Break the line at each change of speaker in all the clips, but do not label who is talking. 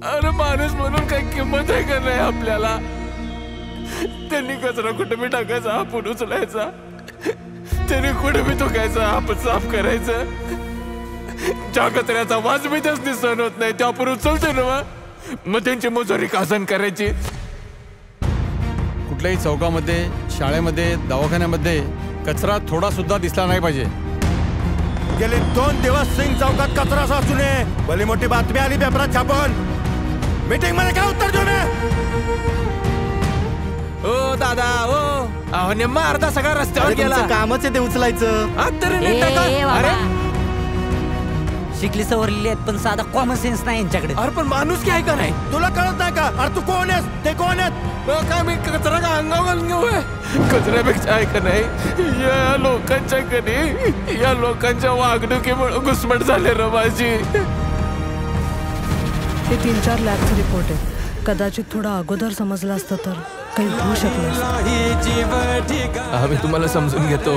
अरे माणूस म्हणून काही किंमत आहे का नाही आपल्याला? त्यांनी कचरा कुठे मी टाकायचा, आपण उचलायचा. त्यांनी कुठे मी थुकायचा, आपण साफ करायचं. ज्या कचऱ्याचा वास मी त्याच सहन होत नाही, ते आपण उचलतो ना. मग त्यांची मजुरी कासन करायची.
कुठल्याही चौकामध्ये, शाळेमध्ये, दवाखान्यामध्ये कचरा थोडा सुद्धा दिसला नाही पाहिजे.
गेले 2 दिवस सिंग चौकात कचरा साचू नये. भली मोठी बातमी आली पेपरात छापून. मीटिंग मध्ये काय उत्तर देऊ नये?
ओ दादा ओ, अहो नेमा अर्धा सगळा रस्त्यावर गेला.
कामच आहे ते उचलायचं.
अरे
शिकली सवरलेली आहेत पण साधा कॉमन सेन्स नाही यांच्याकडे.
अरे पण माणूस काय का नाही?
तुला कळत नाही का? अरे तू कोण आहेस? ते कोण आहेत?
काय मी कचरा का अंगावर घालून घेऊ? कचऱ्यापेक्षा आहे का नाही, या लोकांच्या कधी या लोकांच्या वागणुकीमुळे घुसमट झाले र माझी.
हे 3-4 लॅबचे रिपोर्ट आहेत. कदाचित थोडा अगोदर समजलं असतं तर काही होऊ शकलं.
आम्ही तुम्हाला समजून घेतो,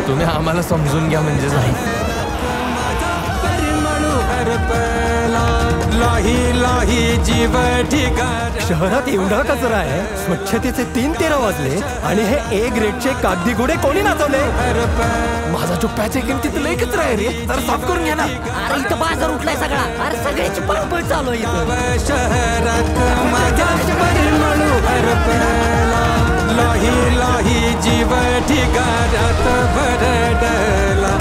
तुम्ही आम्हाला समजून घ्या म्हणजे झालं.
शहरात एवढा कचरा आहे, स्वच्छतेचे 3-13 वाजले आणि हे A ग्रेडचे कागदी घोडे कोणी नाचवले?
माझा जो पॅच आहे तिथे लय कचरा आहे रे, जरा साफ करून घ्या ना.
अरे इथं बाजार उठलाय सगळा. अरे सगळ्याची पळपळ चालू आहे इथं.
शहरात माझ्या परिमळू हरपला, लाही लाही जीव ढिगाऱ्यात भरडला.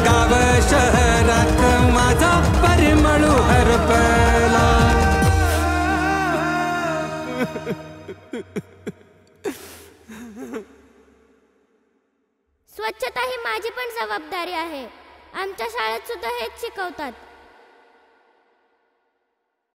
गाव शहरात माझा परिमळू हरपला.
स्वच्छता ही माझी पण जबाबदारी आहे. आमच्या शाळेत सुद्धा हेच शिकवतात.